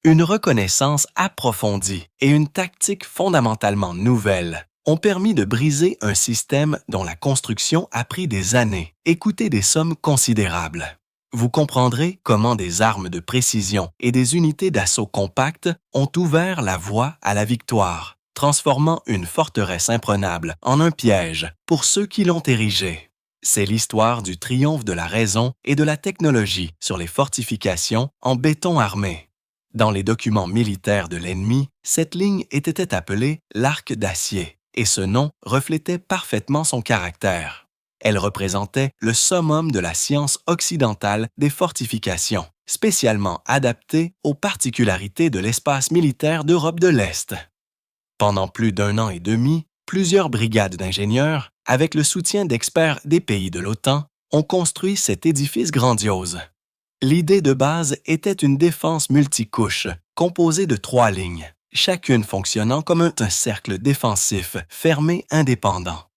Une reconnaissance approfondie et une tactique fondamentalement nouvelle ont permis de briser un système dont la construction a pris des années et coûté des sommes considérables. Vous comprendrez comment des armes de précision et des unités d'assaut compactes ont ouvert la voie à la victoire, transformant une forteresse imprenable en un piège pour ceux qui l'ont érigée. C'est l'histoire du triomphe de la raison et de la technologie sur les fortifications en béton armé. Dans les documents militaires de l'ennemi, cette ligne était appelée l'arc d'acier, et ce nom reflétait parfaitement son caractère. Elle représentait le summum de la science occidentale des fortifications, spécialement adaptée aux particularités de l'espace militaire d'Europe de l'Est. Pendant plus d'un an et demi, plusieurs brigades d'ingénieurs, avec le soutien d'experts des pays de l'OTAN, ont construit cet édifice grandiose. L'idée de base était une défense multicouche, composée de 3 lignes, chacune fonctionnant comme un cercle défensif fermé indépendant.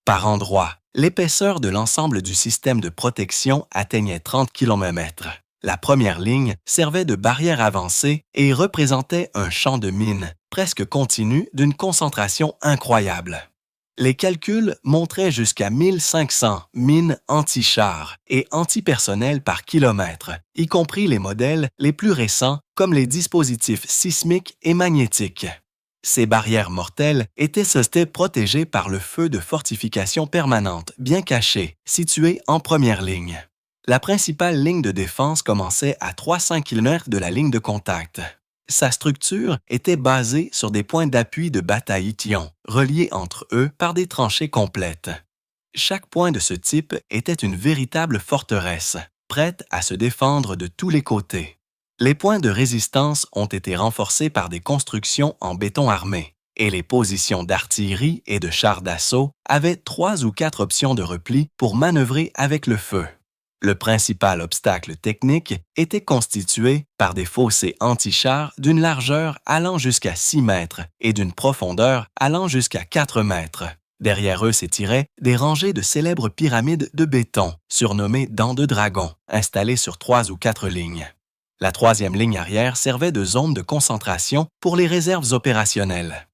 Par endroits, l'épaisseur de l'ensemble du système de protection atteignait 30 km. La première ligne servait de barrière avancée et représentait un champ de mines presque continu d'une concentration incroyable. Les calculs montraient jusqu'à 1500 mines anti-chars et anti-personnel par kilomètre, y compris les modèles les plus récents comme les dispositifs sismiques et magnétiques. Ces barrières mortelles étaient protégées par le feu de fortification permanente bien caché, situé en première ligne. La principale ligne de défense commençait à 300 km de la ligne de contact. Sa structure était basée sur des points d'appui de bataillons, reliés entre eux par des tranchées complètes. Chaque point de ce type était une véritable forteresse, prête à se défendre de tous les côtés. Les points de résistance ont été renforcés par des constructions en béton armé, et les positions d'artillerie et de chars d'assaut avaient 3 ou 4 options de repli pour manœuvrer avec le feu. Le principal obstacle technique était constitué par des fossés anti-chars d'une largeur allant jusqu'à 6 mètres et d'une profondeur allant jusqu'à 4 mètres. Derrière eux s'étiraient des rangées de célèbres pyramides de béton, surnommées dents de dragon, installées sur 3 ou 4 lignes. La 3e ligne arrière servait de zone de concentration pour les réserves opérationnelles.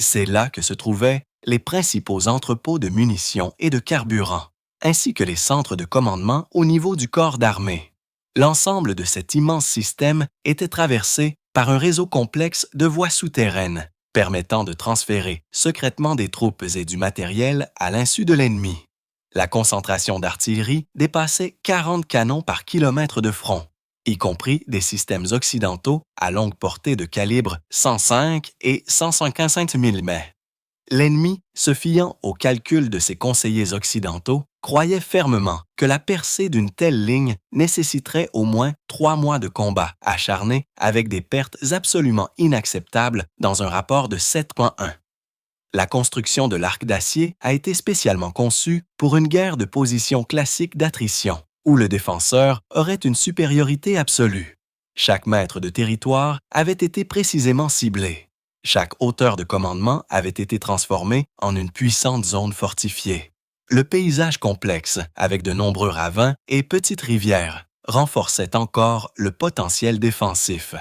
C'est là que se trouvaient les principaux entrepôts de munitions et de carburant, ainsi que les centres de commandement au niveau du corps d'armée. L'ensemble de cet immense système était traversé par un réseau complexe de voies souterraines, permettant de transférer secrètement des troupes et du matériel à l'insu de l'ennemi. La concentration d'artillerie dépassait 40 canons par kilomètre de front, y compris des systèmes occidentaux à longue portée de calibre 105 et 155 mm. L'ennemi, se fiant aux calculs de ses conseillers occidentaux, croyait fermement que la percée d'une telle ligne nécessiterait au moins 3 mois de combat acharné avec des pertes absolument inacceptables dans un rapport de 7,1. La construction de l'arc d'acier a été spécialement conçue pour une guerre de position classique d'attrition, où le défenseur aurait une supériorité absolue. Chaque mètre de territoire avait été précisément ciblé. Chaque hauteur de commandement avait été transformée en une puissante zone fortifiée. Le paysage complexe, avec de nombreux ravins et petites rivières, renforçait encore le potentiel défensif.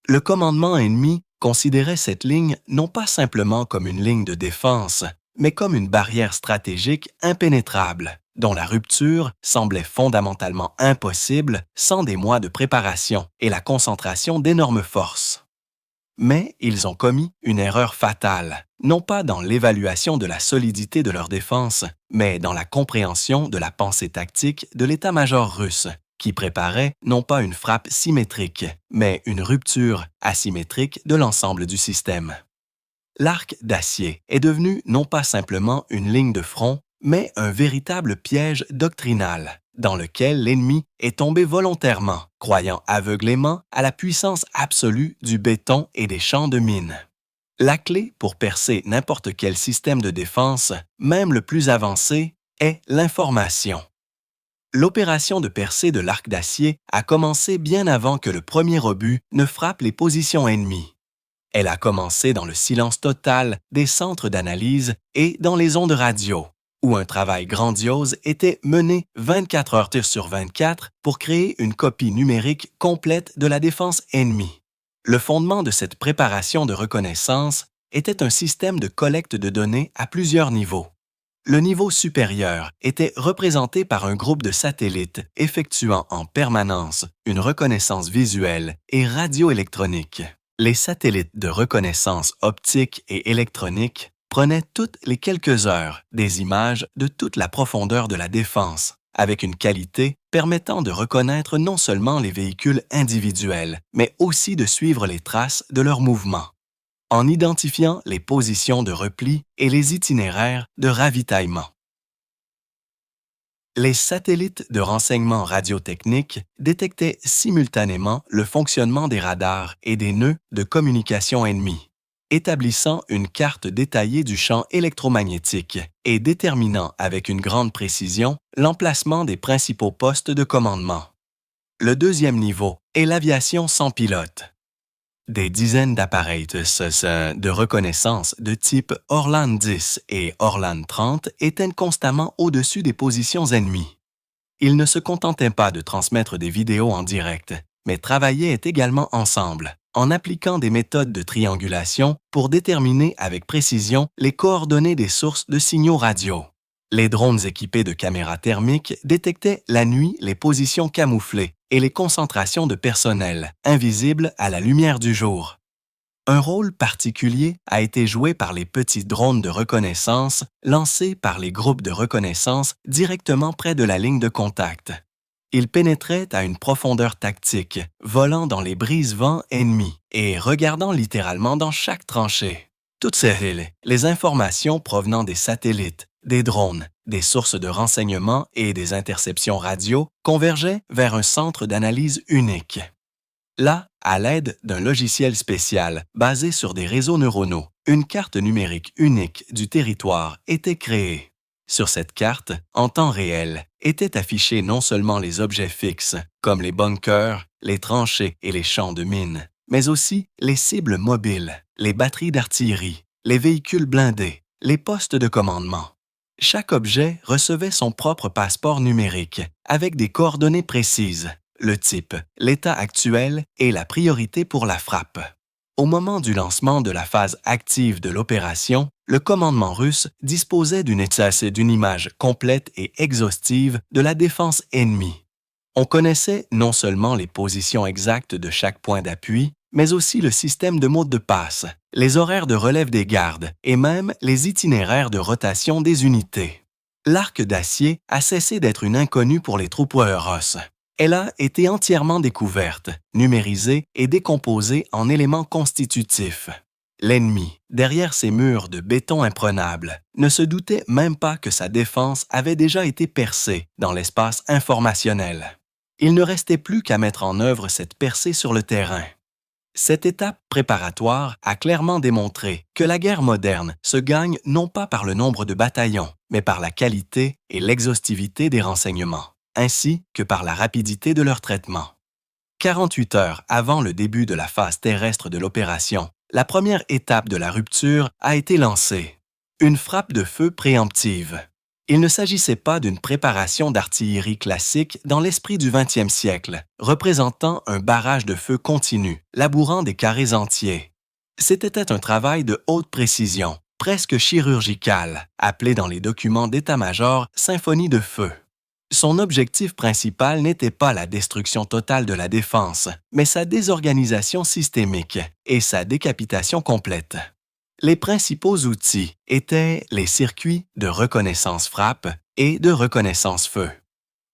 Le commandement ennemi considérait cette ligne non pas simplement comme une ligne de défense, mais comme une barrière stratégique impénétrable, dont la rupture semblait fondamentalement impossible sans des mois de préparation et la concentration d'énormes forces. Mais ils ont commis une erreur fatale, non pas dans l'évaluation de la solidité de leur défense, mais dans la compréhension de la pensée tactique de l'état-major russe, qui préparait non pas une frappe symétrique, mais une rupture asymétrique de l'ensemble du système. L'arc d'acier est devenu non pas simplement une ligne de front, mais un véritable piège doctrinal, dans lequel l'ennemi est tombé volontairement, croyant aveuglément à la puissance absolue du béton et des champs de mines. La clé pour percer n'importe quel système de défense, même le plus avancé, est l'information. L'opération de percée de l'arc d'acier a commencé bien avant que le premier obus ne frappe les positions ennemies. Elle a commencé dans le silence total des centres d'analyse et dans les ondes radio, où un travail grandiose était mené 24 heures sur 24 pour créer une copie numérique complète de la défense ennemie. Le fondement de cette préparation de reconnaissance était un système de collecte de données à plusieurs niveaux. Le niveau supérieur était représenté par un groupe de satellites effectuant en permanence une reconnaissance visuelle et radioélectronique. Les satellites de reconnaissance optique et électronique prenaient toutes les quelques heures des images de toute la profondeur de la défense, avec une qualité permettant de reconnaître non seulement les véhicules individuels, mais aussi de suivre les traces de leurs mouvements, en identifiant les positions de repli et les itinéraires de ravitaillement. Les satellites de renseignement radiotechnique détectaient simultanément le fonctionnement des radars et des nœuds de communication ennemis, établissant une carte détaillée du champ électromagnétique et déterminant avec une grande précision l'emplacement des principaux postes de commandement. Le deuxième niveau est l'aviation sans pilote. Des dizaines d'appareils de reconnaissance de type Orlan 10 et Orlan 30 éteignent constamment au-dessus des positions ennemies. Ils ne se contentaient pas de transmettre des vidéos en direct, mais travaillaient également ensemble, en appliquant des méthodes de triangulation pour déterminer avec précision les coordonnées des sources de signaux radio. Les drones équipés de caméras thermiques détectaient la nuit les positions camouflées et les concentrations de personnel, invisibles à la lumière du jour. Un rôle particulier a été joué par les petits drones de reconnaissance lancés par les groupes de reconnaissance directement près de la ligne de contact. Ils pénétraient à une profondeur tactique, volant dans les brise-vents ennemis et regardant littéralement dans chaque tranchée. Toutes les informations provenant des satellites, des drones, des sources de renseignement et des interceptions radio convergeaient vers un centre d'analyse unique. Là, à l'aide d'un logiciel spécial basé sur des réseaux neuronaux, une carte numérique unique du territoire était créée. Sur cette carte, en temps réel, étaient affichés non seulement les objets fixes, comme les bunkers, les tranchées et les champs de mines, mais aussi les cibles mobiles, les batteries d'artillerie, les véhicules blindés, les postes de commandement. Chaque objet recevait son propre passeport numérique, avec des coordonnées précises, le type, l'état actuel et la priorité pour la frappe. Au moment du lancement de la phase active de l'opération, le commandement russe disposait d'une image complète et exhaustive de la défense ennemie. On connaissait non seulement les positions exactes de chaque point d'appui, mais aussi le système de mots de passe, les horaires de relève des gardes et même les itinéraires de rotation des unités. L'arc d'acier a cessé d'être une inconnue pour les troupes russes. Elle a été entièrement découverte, numérisée et décomposée en éléments constitutifs. L'ennemi, derrière ces murs de béton imprenable, ne se doutait même pas que sa défense avait déjà été percée dans l'espace informationnel. Il ne restait plus qu'à mettre en œuvre cette percée sur le terrain. Cette étape préparatoire a clairement démontré que la guerre moderne se gagne non pas par le nombre de bataillons, mais par la qualité et l'exhaustivité des renseignements, ainsi que par la rapidité de leur traitement. 48 heures avant le début de la phase terrestre de l'opération, la première étape de la rupture a été lancée. Une frappe de feu préemptive. Il ne s'agissait pas d'une préparation d'artillerie classique dans l'esprit du 20e siècle, représentant un barrage de feu continu, labourant des carrés entiers. C'était un travail de haute précision, presque chirurgical, appelé dans les documents d'état-major « symphonie de feu ». Son objectif principal n'était pas la destruction totale de la défense, mais sa désorganisation systémique et sa décapitation complète. Les principaux outils étaient les circuits de reconnaissance frappe et de reconnaissance feu.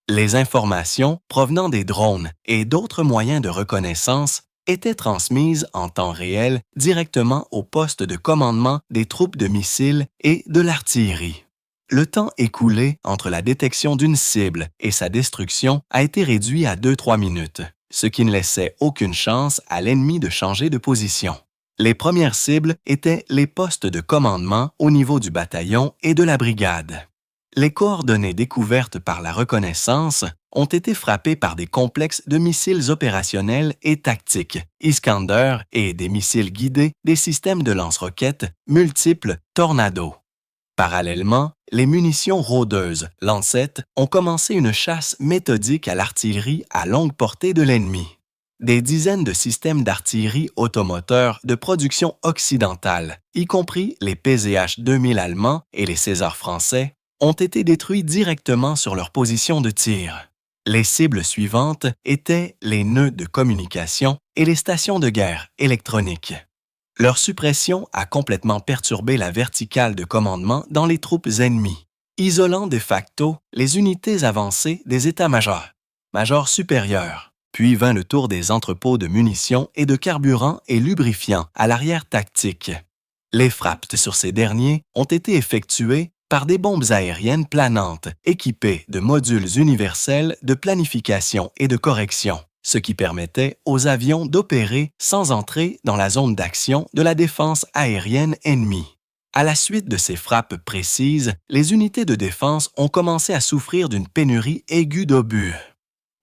Les informations provenant des drones et d'autres moyens de reconnaissance étaient transmises en temps réel directement au poste de commandement des troupes de missiles et de l'artillerie. Le temps écoulé entre la détection d'une cible et sa destruction a été réduit à 2-3 minutes, ce qui ne laissait aucune chance à l'ennemi de changer de position. Les premières cibles étaient les postes de commandement au niveau du bataillon et de la brigade. Les coordonnées découvertes par la reconnaissance ont été frappées par des complexes de missiles opérationnels et tactiques, Iskander, et des missiles guidés des systèmes de lance-roquettes multiples Tornado. Parallèlement, les munitions rôdeuses, Lancet, ont commencé une chasse méthodique à l'artillerie à longue portée de l'ennemi. Des dizaines de systèmes d'artillerie automoteur de production occidentale, y compris les PZH 2000 allemands et les César français, ont été détruits directement sur leur position de tir. Les cibles suivantes étaient les nœuds de communication et les stations de guerre électroniques. Leur suppression a complètement perturbé la verticale de commandement dans les troupes ennemies, isolant de facto les unités avancées des états-majors, majors supérieurs. Puis vint le tour des entrepôts de munitions et de carburant et lubrifiants à l'arrière tactique. Les frappes sur ces derniers ont été effectuées par des bombes aériennes planantes équipées de modules universels de planification et de correction, ce qui permettait aux avions d'opérer sans entrer dans la zone d'action de la défense aérienne ennemie. À la suite de ces frappes précises, les unités de défense ont commencé à souffrir d'une pénurie aiguë d'obus.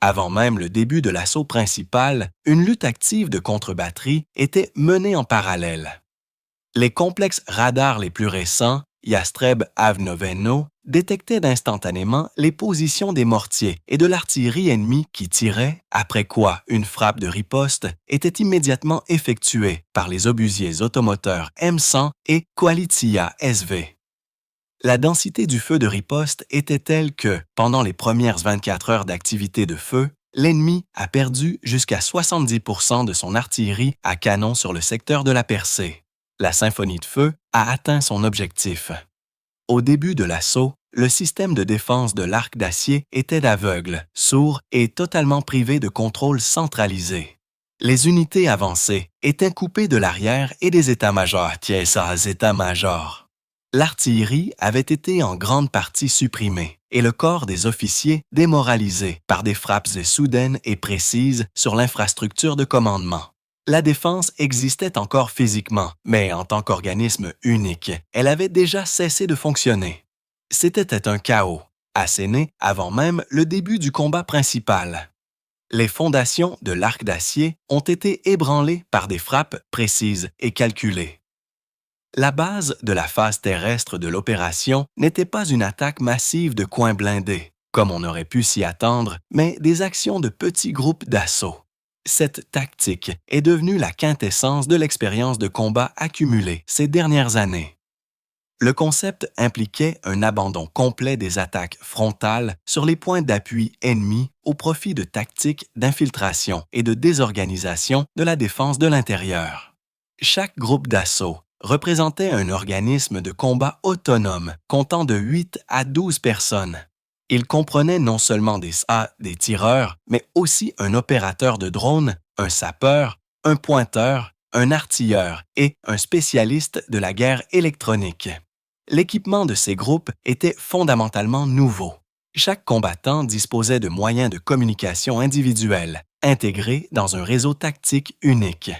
Avant même le début de l'assaut principal, une lutte active de contre-batterie était menée en parallèle. Les complexes radars les plus récents, Yastreb Avnoveno, détectaient instantanément les positions des mortiers et de l'artillerie ennemie qui tirait, après quoi une frappe de riposte était immédiatement effectuée par les obusiers automoteurs M100 et Koalitsiya SV. La densité du feu de riposte était telle que, pendant les premières 24 heures d'activité de feu, l'ennemi a perdu jusqu'à 70% de son artillerie à canon sur le secteur de la percée. La symphonie de feu a atteint son objectif. Au début de l'assaut, le système de défense de l'arc d'acier était aveugle, sourd et totalement privé de contrôle centralisé. Les unités avancées étaient coupées de l'arrière et des états-majors. L'artillerie avait été en grande partie supprimée et le corps des officiers démoralisé par des frappes soudaines et précises sur l'infrastructure de commandement. La défense existait encore physiquement, mais en tant qu'organisme unique, elle avait déjà cessé de fonctionner. C'était un chaos, asséné avant même le début du combat principal. Les fondations de l'arc d'acier ont été ébranlées par des frappes précises et calculées. La base de la phase terrestre de l'opération n'était pas une attaque massive de coins blindés, comme on aurait pu s'y attendre, mais des actions de petits groupes d'assaut. Cette tactique est devenue la quintessence de l'expérience de combat accumulée ces dernières années. Le concept impliquait un abandon complet des attaques frontales sur les points d'appui ennemis au profit de tactiques d'infiltration et de désorganisation de la défense de l'intérieur. Chaque groupe d'assaut représentait un organisme de combat autonome comptant de 8 à 12 personnes. Il comprenait non seulement des tireurs, mais aussi un opérateur de drone, un sapeur, un pointeur, un artilleur et un spécialiste de la guerre électronique. L'équipement de ces groupes était fondamentalement nouveau. Chaque combattant disposait de moyens de communication individuels, intégrés dans un réseau tactique unique.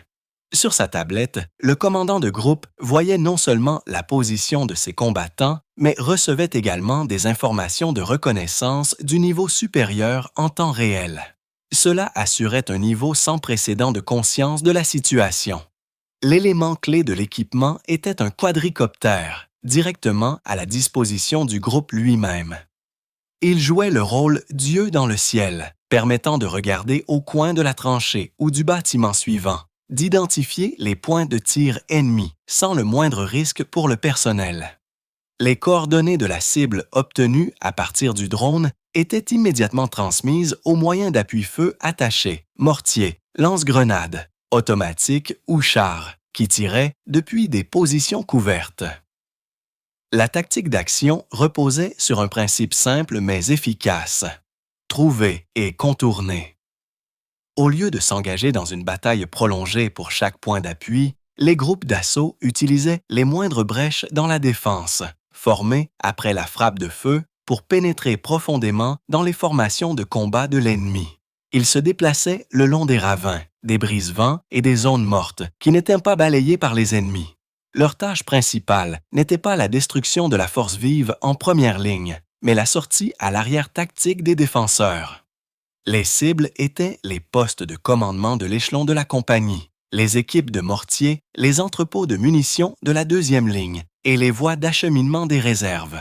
Sur sa tablette, le commandant de groupe voyait non seulement la position de ses combattants, mais recevait également des informations de reconnaissance du niveau supérieur en temps réel. Cela assurait un niveau sans précédent de conscience de la situation. L'élément clé de l'équipement était un quadricoptère, directement à la disposition du groupe lui-même. Il jouait le rôle Dieu dans le ciel, permettant de regarder au coin de la tranchée ou du bâtiment suivant, d'identifier les points de tir ennemis sans le moindre risque pour le personnel. Les coordonnées de la cible obtenues à partir du drone étaient immédiatement transmises aux moyens d'appui-feu attachés, mortiers, lance-grenades, automatiques ou chars, qui tiraient depuis des positions couvertes. La tactique d'action reposait sur un principe simple mais efficace: trouver et contourner. Au lieu de s'engager dans une bataille prolongée pour chaque point d'appui, les groupes d'assaut utilisaient les moindres brèches dans la défense, formées après la frappe de feu pour pénétrer profondément dans les formations de combat de l'ennemi. Ils se déplaçaient le long des ravins, des brise-vents et des zones mortes qui n'étaient pas balayées par les ennemis. Leur tâche principale n'était pas la destruction de la force vive en première ligne, mais la sortie à l'arrière tactique des défenseurs. Les cibles étaient les postes de commandement de l'échelon de la compagnie, les équipes de mortiers, les entrepôts de munitions de la deuxième ligne et les voies d'acheminement des réserves.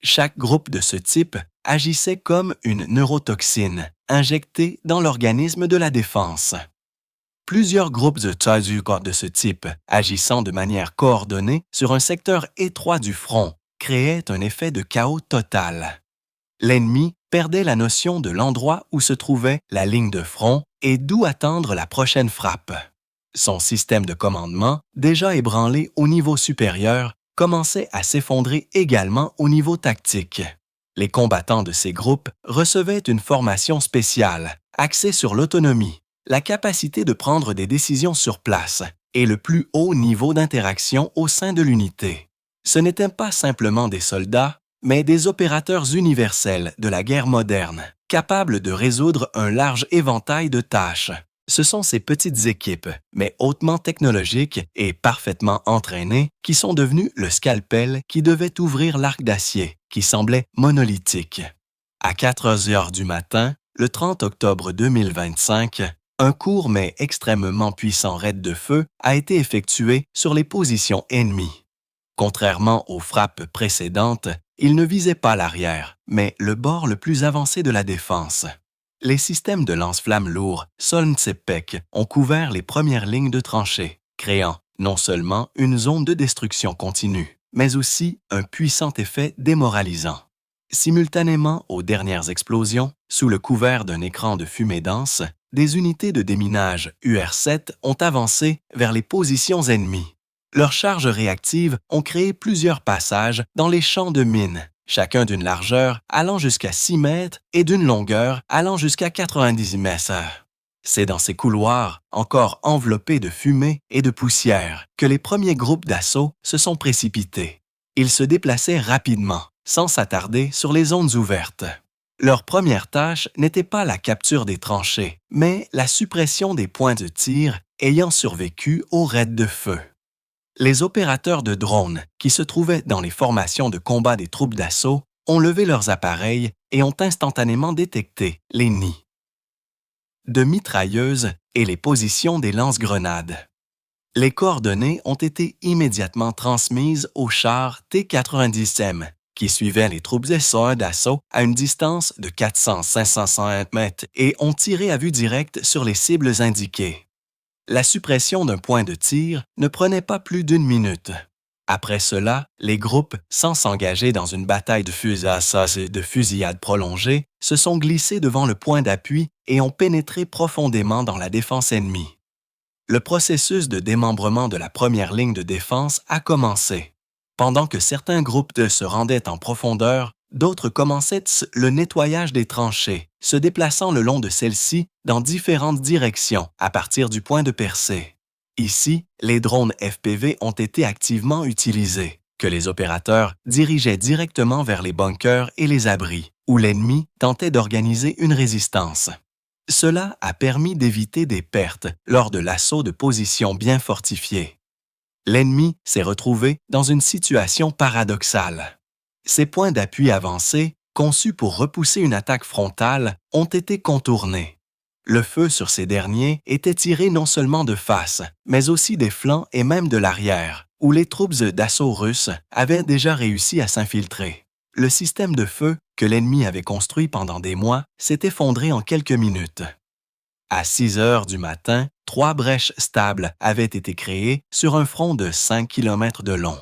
Chaque groupe de ce type agissait comme une neurotoxine injectée dans l'organisme de la défense. Plusieurs groupes de Tsazuka de ce type, agissant de manière coordonnée sur un secteur étroit du front, créaient un effet de chaos total. L'ennemi perdait la notion de l'endroit où se trouvait la ligne de front et d'où attendre la prochaine frappe. Son système de commandement, déjà ébranlé au niveau supérieur, commençait à s'effondrer également au niveau tactique. Les combattants de ces groupes recevaient une formation spéciale, axée sur l'autonomie, la capacité de prendre des décisions sur place et le plus haut niveau d'interaction au sein de l'unité. Ce n'étaient pas simplement des soldats, mais des opérateurs universels de la guerre moderne, capables de résoudre un large éventail de tâches. Ce sont ces petites équipes, mais hautement technologiques et parfaitement entraînées, qui sont devenues le scalpel qui devait ouvrir l'arc d'acier, qui semblait monolithique. À 4 heures du matin, le 30 octobre 2025, un court mais extrêmement puissant raid de feu a été effectué sur les positions ennemies. Contrairement aux frappes précédentes, il ne visait pas l'arrière, mais le bord le plus avancé de la défense. Les systèmes de lance-flammes lourds Soln-Tsepek ont couvert les premières lignes de tranchées, créant non seulement une zone de destruction continue, mais aussi un puissant effet démoralisant. Simultanément aux dernières explosions, sous le couvert d'un écran de fumée dense, des unités de déminage UR-7 ont avancé vers les positions ennemies. Leurs charges réactives ont créé plusieurs passages dans les champs de mines, chacun d'une largeur allant jusqu'à 6 mètres et d'une longueur allant jusqu'à 90 mètres. C'est dans ces couloirs, encore enveloppés de fumée et de poussière, que les premiers groupes d'assaut se sont précipités. Ils se déplaçaient rapidement, sans s'attarder sur les zones ouvertes. Leur première tâche n'était pas la capture des tranchées, mais la suppression des points de tir ayant survécu au raid de feu. Les opérateurs de drones, qui se trouvaient dans les formations de combat des troupes d'assaut, ont levé leurs appareils et ont instantanément détecté les nids de mitrailleuses et les positions des lance-grenades. Les coordonnées ont été immédiatement transmises aux chars T-90M, qui suivaient les troupes essor d'assaut à une distance de 400-500 mètres et ont tiré à vue directe sur les cibles indiquées. La suppression d'un point de tir ne prenait pas plus d'1 minute. Après cela, les groupes, sans s'engager dans une bataille de fusillade prolongée, se sont glissés devant le point d'appui et ont pénétré profondément dans la défense ennemie. Le processus de démembrement de la première ligne de défense a commencé. Pendant que certains groupes se rendaient en profondeur, d'autres commençaient le nettoyage des tranchées, se déplaçant le long de celles-ci dans différentes directions à partir du point de percée. Ici, les drones FPV ont été activement utilisés, que les opérateurs dirigeaient directement vers les bunkers et les abris, où l'ennemi tentait d'organiser une résistance. Cela a permis d'éviter des pertes lors de l'assaut de positions bien fortifiées. L'ennemi s'est retrouvé dans une situation paradoxale. Ces points d'appui avancés, conçus pour repousser une attaque frontale, ont été contournés. Le feu sur ces derniers était tiré non seulement de face, mais aussi des flancs et même de l'arrière, où les troupes d'assaut russes avaient déjà réussi à s'infiltrer. Le système de feu que l'ennemi avait construit pendant des mois s'est effondré en quelques minutes. À 6 heures du matin, 3 brèches stables avaient été créées sur un front de 5 km de long.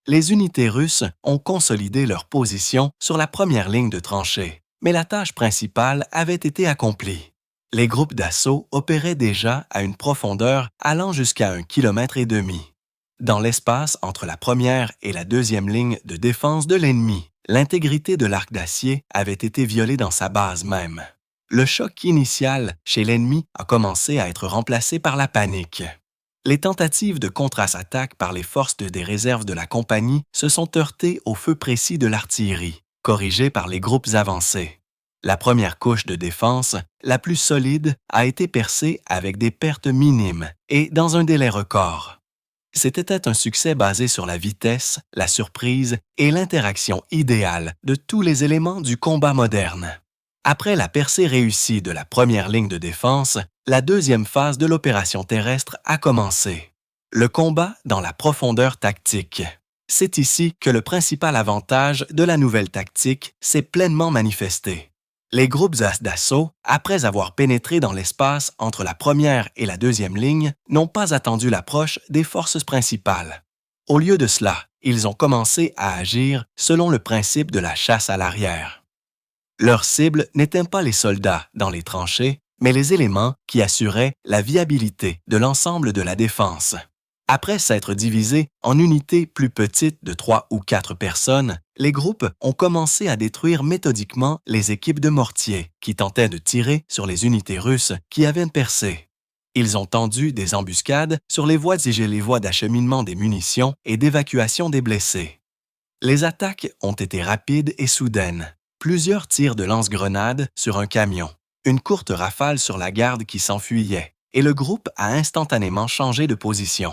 Les unités russes ont consolidé leur position sur la première ligne de tranchée, mais la tâche principale avait été accomplie. Les groupes d'assaut opéraient déjà à une profondeur allant jusqu'à 1,5 km. Dans l'espace entre la première et la deuxième ligne de défense de l'ennemi, l'intégrité de l'arc d'acier avait été violée dans sa base même. Le choc initial chez l'ennemi a commencé à être remplacé par la panique. Les tentatives de contre-attaque par les forces des réserves de la compagnie se sont heurtées au feu précis de l'artillerie, corrigé par les groupes avancés. La première couche de défense, la plus solide, a été percée avec des pertes minimes et dans un délai record. C'était un succès basé sur la vitesse, la surprise et l'interaction idéale de tous les éléments du combat moderne. Après la percée réussie de la première ligne de défense, la deuxième phase de l'opération terrestre a commencé. Le combat dans la profondeur tactique. C'est ici que le principal avantage de la nouvelle tactique s'est pleinement manifesté. Les groupes d'assaut, après avoir pénétré dans l'espace entre la première et la deuxième ligne, n'ont pas attendu l'approche des forces principales. Au lieu de cela, ils ont commencé à agir selon le principe de la chasse à l'arrière. Leur cible n'était pas les soldats dans les tranchées, mais les éléments qui assuraient la viabilité de l'ensemble de la défense. Après s'être divisés en unités plus petites de 3 ou 4 personnes, les groupes ont commencé à détruire méthodiquement les équipes de mortiers qui tentaient de tirer sur les unités russes qui avaient percé. Ils ont tendu des embuscades sur les voies et les voies d'acheminement des munitions et d'évacuation des blessés. Les attaques ont été rapides et soudaines. Plusieurs tirs de lance-grenades sur un camion, une courte rafale sur la garde qui s'enfuyait, et le groupe a instantanément changé de position.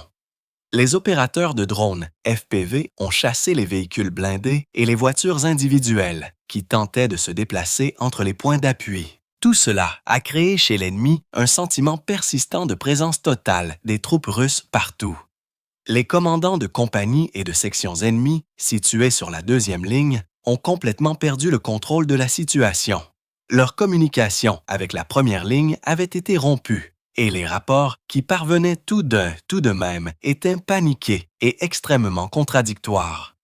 Les opérateurs de drones FPV ont chassé les véhicules blindés et les voitures individuelles qui tentaient de se déplacer entre les points d'appui. Tout cela a créé chez l'ennemi un sentiment persistant de présence totale des troupes russes partout. Les commandants de compagnies et de sections ennemies situés sur la deuxième ligne ont complètement perdu le contrôle de la situation. Leur communication avec la première ligne avait été rompue et les rapports qui parvenaient tout de même étaient paniqués et extrêmement contradictoires.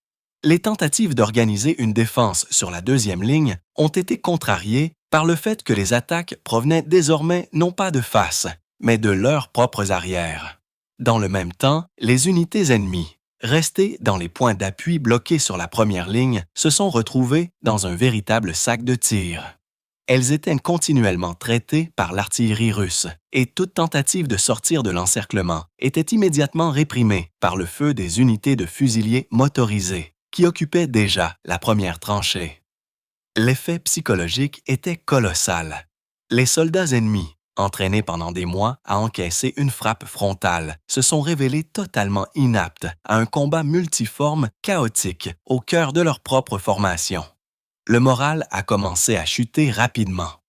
Les tentatives d'organiser une défense sur la deuxième ligne ont été contrariées par le fait que les attaques provenaient désormais non pas de face, mais de leurs propres arrières. Dans le même temps, les unités ennemies, restées dans les points d'appui bloqués sur la première ligne, se sont retrouvées dans un véritable sac de tir. Elles étaient continuellement traitées par l'artillerie russe et toute tentative de sortir de l'encerclement était immédiatement réprimée par le feu des unités de fusiliers motorisés qui occupaient déjà la première tranchée. L'effet psychologique était colossal. Les soldats ennemis, entraînés pendant des mois à encaisser une frappe frontale, se sont révélés totalement inaptes à un combat multiforme chaotique au cœur de leur propre formation. Le moral a commencé à chuter rapidement.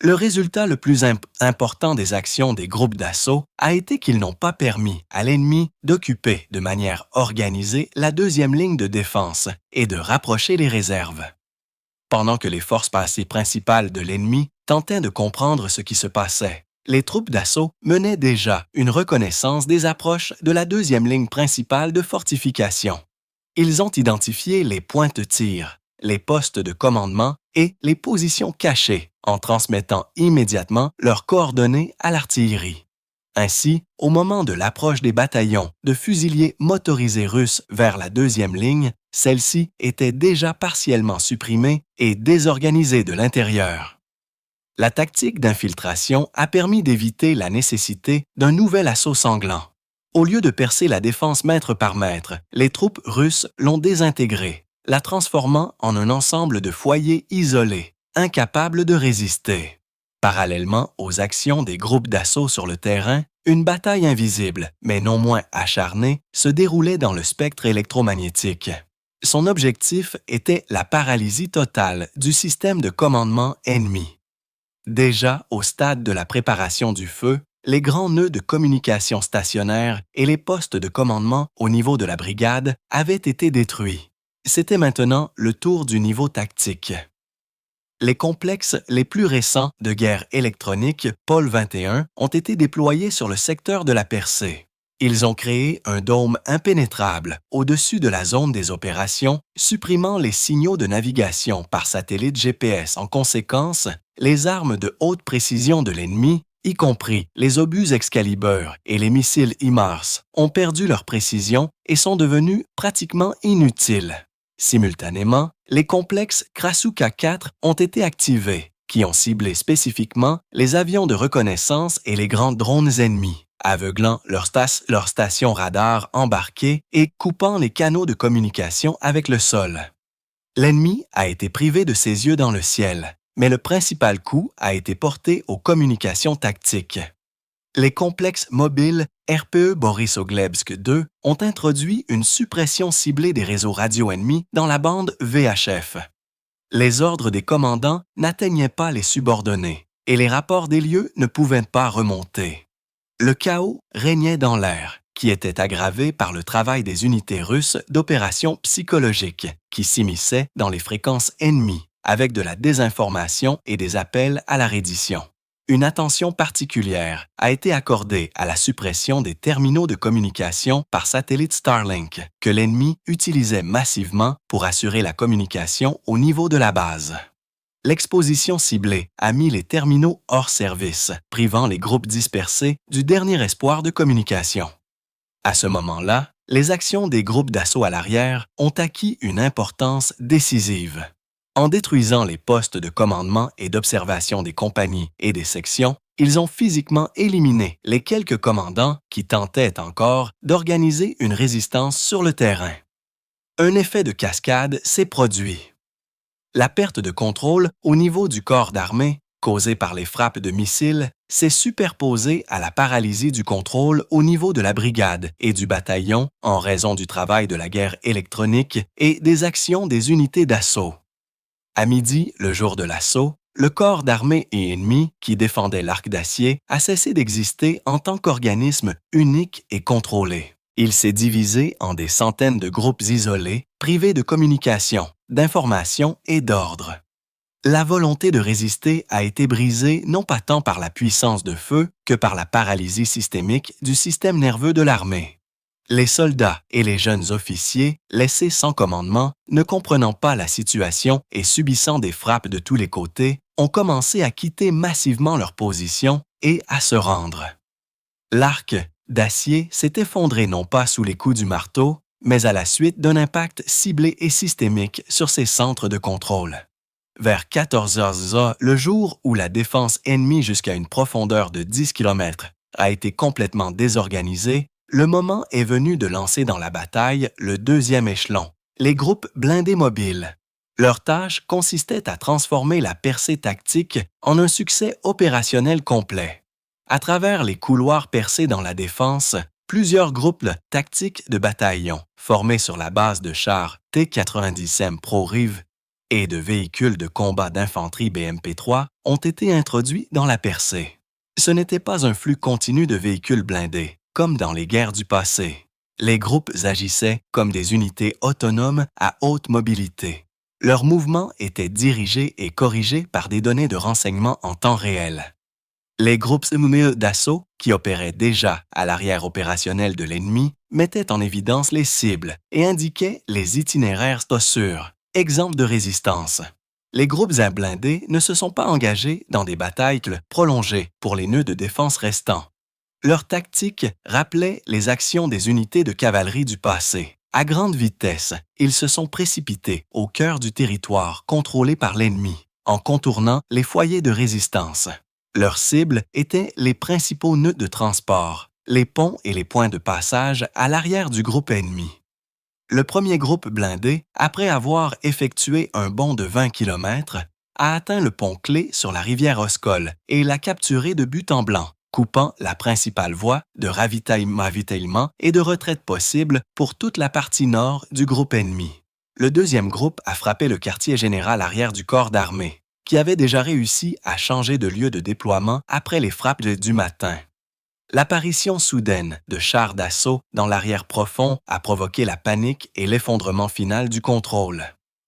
Le résultat le plus important des actions des groupes d'assaut a été qu'ils n'ont pas permis à l'ennemi d'occuper de manière organisée la deuxième ligne de défense et de rapprocher les réserves. Pendant que les forces principales de l'ennemi tentaient de comprendre ce qui se passait, les troupes d'assaut menaient déjà une reconnaissance des approches de la deuxième ligne principale de fortification. Ils ont identifié les points de tir, les postes de commandement et les positions cachées en transmettant immédiatement leurs coordonnées à l'artillerie. Ainsi, au moment de l'approche des bataillons de fusiliers motorisés russes vers la deuxième ligne, celle-ci était déjà partiellement supprimée et désorganisée de l'intérieur. La tactique d'infiltration a permis d'éviter la nécessité d'un nouvel assaut sanglant. Au lieu de percer la défense mètre par mètre, les troupes russes l'ont désintégrée, la transformant en un ensemble de foyers isolés, incapables de résister. Parallèlement aux actions des groupes d'assaut sur le terrain, une bataille invisible, mais non moins acharnée, se déroulait dans le spectre électromagnétique. Son objectif était la paralysie totale du système de commandement ennemi. Déjà au stade de la préparation du feu, les grands nœuds de communication stationnaires et les postes de commandement au niveau de la brigade avaient été détruits. C'était maintenant le tour du niveau tactique. Les complexes les plus récents de guerre électronique Pôle 21 ont été déployés sur le secteur de la percée. Ils ont créé un dôme impénétrable au-dessus de la zone des opérations, supprimant les signaux de navigation par satellite GPS. En conséquence, les armes de haute précision de l'ennemi, y compris les obus Excalibur et les missiles HIMARS, ont perdu leur précision et sont devenus pratiquement inutiles. Simultanément, les complexes Krasuka-4 ont été activés, qui ont ciblé spécifiquement les avions de reconnaissance et les grands drones ennemis, aveuglant leurs stations radar embarquées et coupant les canaux de communication avec le sol. L'ennemi a été privé de ses yeux dans le ciel, mais le principal coup a été porté aux communications tactiques. Les complexes mobiles RPE Borisogledsk II ont introduit une suppression ciblée des réseaux radio ennemis dans la bande VHF. Les ordres des commandants n'atteignaient pas les subordonnés et les rapports des lieux ne pouvaient pas remonter. Le chaos régnait dans l'air, qui était aggravé par le travail des unités russes d'opérations psychologiques qui s'immisçaient dans les fréquences ennemies avec de la désinformation et des appels à la reddition. Une attention particulière a été accordée à la suppression des terminaux de communication par satellite Starlink que l'ennemi utilisait massivement pour assurer la communication au niveau de la base. L'exposition ciblée a mis les terminaux hors service, privant les groupes dispersés du dernier espoir de communication. À ce moment-là, les actions des groupes d'assaut à l'arrière ont acquis une importance décisive. En détruisant les postes de commandement et d'observation des compagnies et des sections, ils ont physiquement éliminé les quelques commandants qui tentaient encore d'organiser une résistance sur le terrain. Un effet de cascade s'est produit. La perte de contrôle au niveau du corps d'armée, causée par les frappes de missiles, s'est superposée à la paralysie du contrôle au niveau de la brigade et du bataillon en raison du travail de la guerre électronique et des actions des unités d'assaut. À midi, le jour de l'assaut, le corps d'armée et ennemi qui défendait l'Arc d'Acier a cessé d'exister en tant qu'organisme unique et contrôlé. Il s'est divisé en des centaines de groupes isolés, privés de communication, d'information et d'ordre. La volonté de résister a été brisée non pas tant par la puissance de feu que par la paralysie systémique du système nerveux de l'armée. Les soldats et les jeunes officiers, laissés sans commandement, ne comprenant pas la situation et subissant des frappes de tous les côtés, ont commencé à quitter massivement leur position et à se rendre. L'arc d'acier s'est effondré non pas sous les coups du marteau, mais à la suite d'un impact ciblé et systémique sur ses centres de contrôle. Vers 14 heures, le jour où la défense ennemie jusqu'à une profondeur de 10 km a été complètement désorganisée, le moment est venu de lancer dans la bataille le deuxième échelon, les groupes blindés mobiles. Leur tâche consistait à transformer la percée tactique en un succès opérationnel complet. À travers les couloirs percés dans la défense, plusieurs groupes tactiques de bataillons, formés sur la base de chars T-90M ProRiv et de véhicules de combat d'infanterie BMP-3, ont été introduits dans la percée. Ce n'était pas un flux continu de véhicules blindés, comme dans les guerres du passé. Les groupes agissaient comme des unités autonomes à haute mobilité. Leurs mouvements étaient dirigés et corrigés par des données de renseignement en temps réel. Les groupes d'assaut, qui opéraient déjà à l'arrière opérationnel de l'ennemi, mettaient en évidence les cibles et indiquaient les itinéraires sûrs, exemples de résistance. Les groupes à blindés ne se sont pas engagés dans des batailles prolongées pour les nœuds de défense restants. Leur tactique rappelait les actions des unités de cavalerie du passé. À grande vitesse, ils se sont précipités au cœur du territoire contrôlé par l'ennemi, en contournant les foyers de résistance. Leurs cibles étaient les principaux nœuds de transport, les ponts et les points de passage à l'arrière du groupe ennemi. Le premier groupe blindé, après avoir effectué un bond de 20 km, a atteint le pont clé sur la rivière Oskol et l'a capturé de but en blanc, coupant la principale voie de ravitaillement et de retraite possible pour toute la partie nord du groupe ennemi. Le deuxième groupe a frappé le quartier général arrière du corps d'armée, qui avait déjà réussi à changer de lieu de déploiement après les frappes du matin. L'apparition soudaine de chars d'assaut dans l'arrière profond a provoqué la panique et l'effondrement final du contrôle.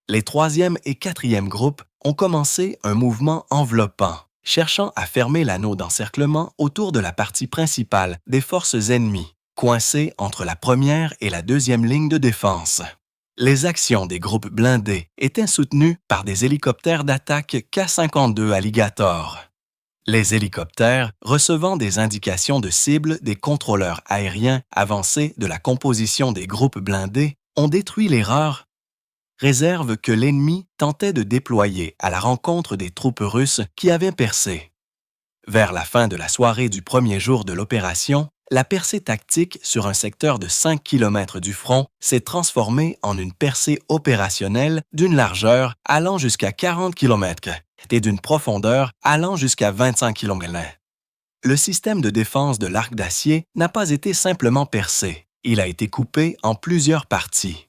Les troisième et quatrième groupes ont commencé un mouvement enveloppant, cherchant à fermer l'anneau d'encerclement autour de la partie principale des forces ennemies, coincées entre la première et la deuxième ligne de défense. Les actions des groupes blindés étaient soutenues par des hélicoptères d'attaque K-52 Alligator. Les hélicoptères, recevant des indications de cible des contrôleurs aériens avancés de la composition des groupes blindés, ont détruit les rares réserves que l'ennemi tentait de déployer à la rencontre des troupes russes qui avaient percé. Vers la fin de la soirée du premier jour de l'opération, la percée tactique sur un secteur de 5 km du front s'est transformée en une percée opérationnelle d'une largeur allant jusqu'à 40 km et d'une profondeur allant jusqu'à 25 km. Le système de défense de l'Arc d'Acier n'a pas été simplement percé, il a été coupé en plusieurs parties.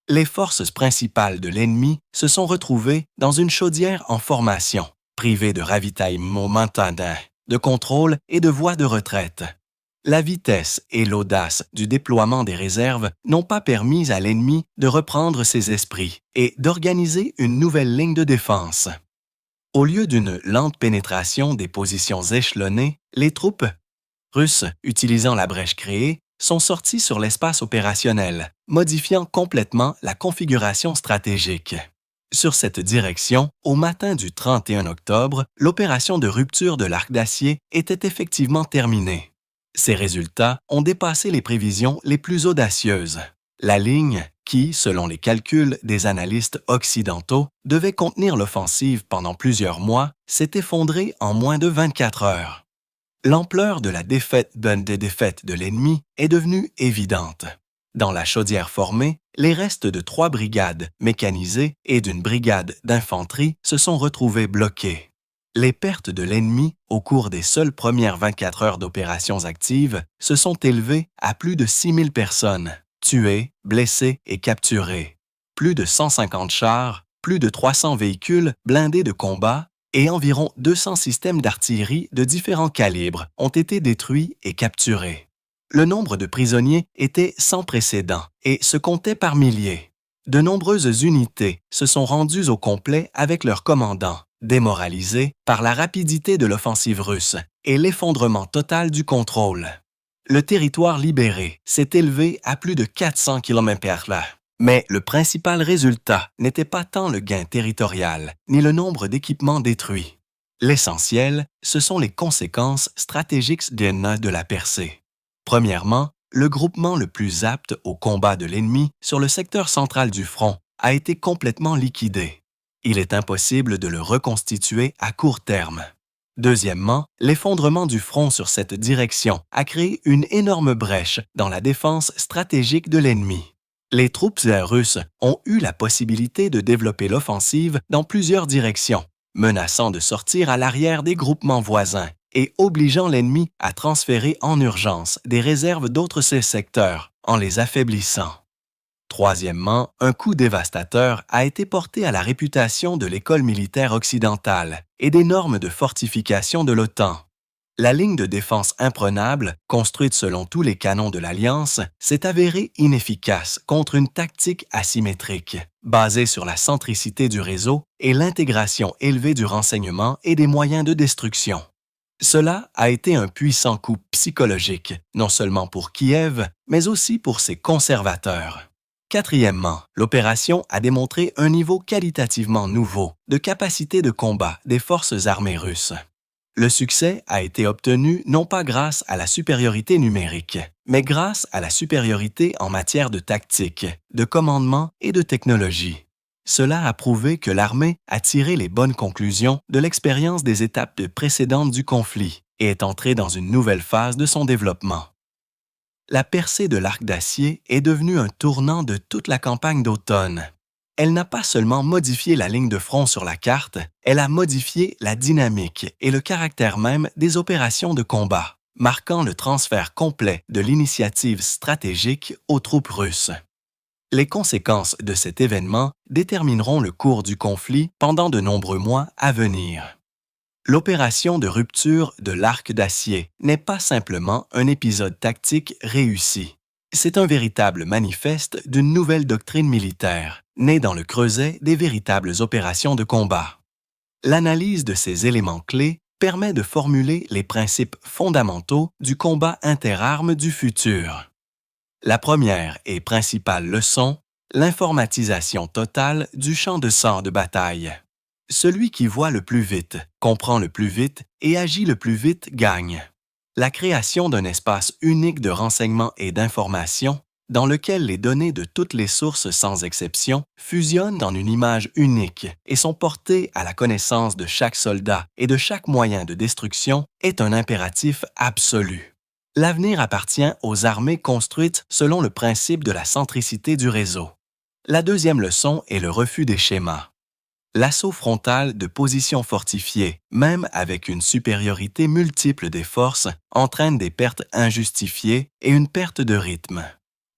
Les forces principales de l'ennemi se sont retrouvées dans une chaudière en formation, privées de ravitaillement momentané, de contrôle et de voies de retraite. La vitesse et l'audace du déploiement des réserves n'ont pas permis à l'ennemi de reprendre ses esprits et d'organiser une nouvelle ligne de défense. Au lieu d'une lente pénétration des positions échelonnées, les troupes russes, utilisant la brèche créée, sont sorties sur l'espace opérationnel, modifiant complètement la configuration stratégique. Sur cette direction, au matin du 31 octobre, l'opération de rupture de l'arc d'acier était effectivement terminée. Ces résultats ont dépassé les prévisions les plus audacieuses. La ligne, qui, selon les calculs des analystes occidentaux, devait contenir l'offensive pendant plusieurs mois, s'est effondrée en moins de 24 heures. L'ampleur de la défaite de l'ennemi est devenue évidente. Dans la chaudière formée, les restes de 3 brigades mécanisées et d'une brigade d'infanterie se sont retrouvés bloqués. Les pertes de l'ennemi au cours des seules premières 24 heures d'opérations actives se sont élevées à plus de 6000 personnes, tuées, blessées et capturées. Plus de 150 chars, plus de 300 véhicules blindés de combat et environ 200 systèmes d'artillerie de différents calibres ont été détruits et capturés. Le nombre de prisonniers était sans précédent et se comptait par milliers. De nombreuses unités se sont rendues au complet avec leurs commandants, démoralisés par la rapidité de l'offensive russe et l'effondrement total du contrôle. Le territoire libéré s'est élevé à plus de 400 km/h. Mais le principal résultat n'était pas tant le gain territorial, ni le nombre d'équipements détruits. L'essentiel, ce sont les conséquences stratégiques de la percée. Premièrement, le groupement le plus apte au combat de l'ennemi sur le secteur central du front a été complètement liquidé. Il est impossible de le reconstituer à court terme. Deuxièmement, l'effondrement du front sur cette direction a créé une énorme brèche dans la défense stratégique de l'ennemi. Les troupes russes ont eu la possibilité de développer l'offensive dans plusieurs directions, menaçant de sortir à l'arrière des groupements voisins et obligeant l'ennemi à transférer en urgence des réserves d'autres secteurs en les affaiblissant. Troisièmement, un coup dévastateur a été porté à la réputation de l'école militaire occidentale et des normes de fortification de l'OTAN. La ligne de défense imprenable, construite selon tous les canons de l'Alliance, s'est avérée inefficace contre une tactique asymétrique, basée sur la centricité du réseau et l'intégration élevée du renseignement et des moyens de destruction. Cela a été un puissant coup psychologique, non seulement pour Kiev, mais aussi pour ses conservateurs. Quatrièmement, l'opération a démontré un niveau qualitativement nouveau de capacité de combat des forces armées russes. Le succès a été obtenu non pas grâce à la supériorité numérique, mais grâce à la supériorité en matière de tactique, de commandement et de technologie. Cela a prouvé que l'armée a tiré les bonnes conclusions de l'expérience des étapes précédentes du conflit et est entrée dans une nouvelle phase de son développement. La percée de l'arc d'acier est devenue un tournant de toute la campagne d'automne. Elle n'a pas seulement modifié la ligne de front sur la carte, elle a modifié la dynamique et le caractère même des opérations de combat, marquant le transfert complet de l'initiative stratégique aux troupes russes. Les conséquences de cet événement détermineront le cours du conflit pendant de nombreux mois à venir. L'opération de rupture de l'arc d'acier n'est pas simplement un épisode tactique réussi. C'est un véritable manifeste d'une nouvelle doctrine militaire, née dans le creuset des véritables opérations de combat. L'analyse de ces éléments clés permet de formuler les principes fondamentaux du combat interarmes du futur. La première et principale leçon, l'informatisation totale du champ de bataille. Celui qui voit le plus vite, comprend le plus vite et agit le plus vite gagne. La création d'un espace unique de renseignement et d'information, dans lequel les données de toutes les sources sans exception fusionnent en une image unique et sont portées à la connaissance de chaque soldat et de chaque moyen de destruction, est un impératif absolu. L'avenir appartient aux armées construites selon le principe de la centricité du réseau. La deuxième leçon est le refus des schémas. L'assaut frontal de positions fortifiées, même avec une supériorité multiple des forces, entraîne des pertes injustifiées et une perte de rythme.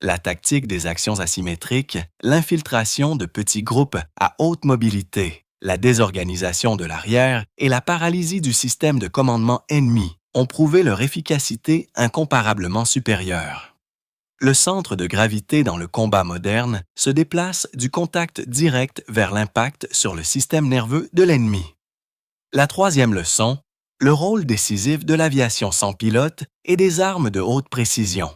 La tactique des actions asymétriques, l'infiltration de petits groupes à haute mobilité, la désorganisation de l'arrière et la paralysie du système de commandement ennemi ont prouvé leur efficacité incomparablement supérieure. Le centre de gravité dans le combat moderne se déplace du contact direct vers l'impact sur le système nerveux de l'ennemi. La troisième leçon, le rôle décisif de l'aviation sans pilote et des armes de haute précision.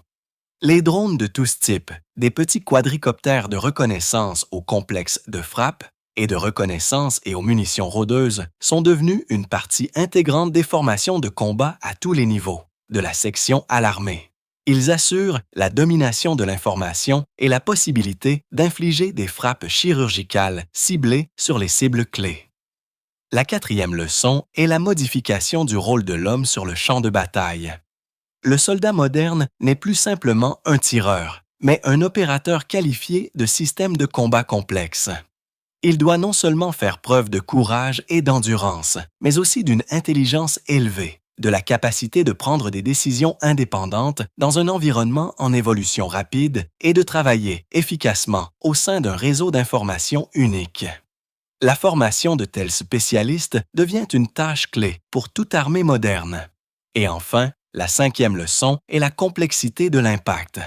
Les drones de tous types, des petits quadricoptères de reconnaissance aux complexes de frappe et de reconnaissance et aux munitions rôdeuses, sont devenus une partie intégrante des formations de combat à tous les niveaux, de la section à l'armée. Ils assurent la domination de l'information et la possibilité d'infliger des frappes chirurgicales ciblées sur les cibles clés. La quatrième leçon est la modification du rôle de l'homme sur le champ de bataille. Le soldat moderne n'est plus simplement un tireur, mais un opérateur qualifié de système de combat complexe. Il doit non seulement faire preuve de courage et d'endurance, mais aussi d'une intelligence élevée, de la capacité de prendre des décisions indépendantes dans un environnement en évolution rapide et de travailler efficacement au sein d'un réseau d'information unique. La formation de tels spécialistes devient une tâche clé pour toute armée moderne. Et enfin, la cinquième leçon est la complexité de l'impact.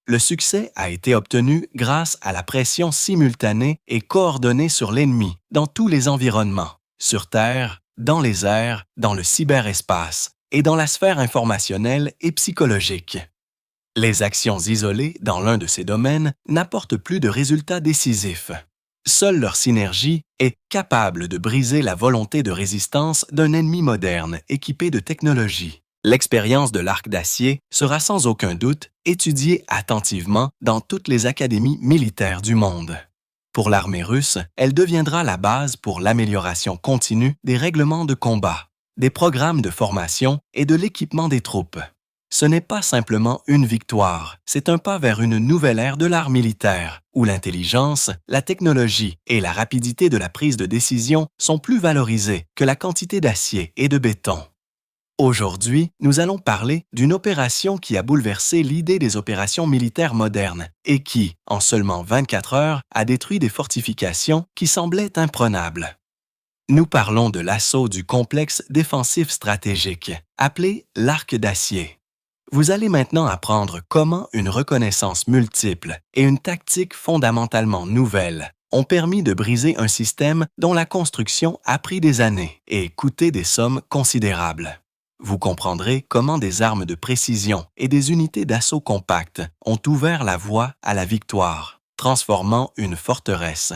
Le succès a été obtenu grâce à la pression simultanée et coordonnée sur l'ennemi dans tous les environnements, sur Terre, dans les airs, dans le cyberespace et dans la sphère informationnelle et psychologique. Les actions isolées dans l'un de ces domaines n'apportent plus de résultats décisifs. Seule leur synergie est capable de briser la volonté de résistance d'un ennemi moderne équipé de technologies. L'expérience de l'arc d'acier sera sans aucun doute étudiée attentivement dans toutes les académies militaires du monde. Pour l'armée russe, elle deviendra la base pour l'amélioration continue des règlements de combat, des programmes de formation et de l'équipement des troupes. Ce n'est pas simplement une victoire, c'est un pas vers une nouvelle ère de l'art militaire, où l'intelligence, la technologie et la rapidité de la prise de décision sont plus valorisées que la quantité d'acier et de béton. Aujourd'hui, nous allons parler d'une opération qui a bouleversé l'idée des opérations militaires modernes et qui, en seulement 24 heures, a détruit des fortifications qui semblaient imprenables. Nous parlons de l'assaut du complexe défensif stratégique, appelé l'Arc d'Acier. Vous allez maintenant apprendre comment une reconnaissance multiple et une tactique fondamentalement nouvelle ont permis de briser un système dont la construction a pris des années et coûté des sommes considérables. Vous comprendrez comment des armes de précision et des unités d'assaut compactes ont ouvert la voie à la victoire, transformant une forteresse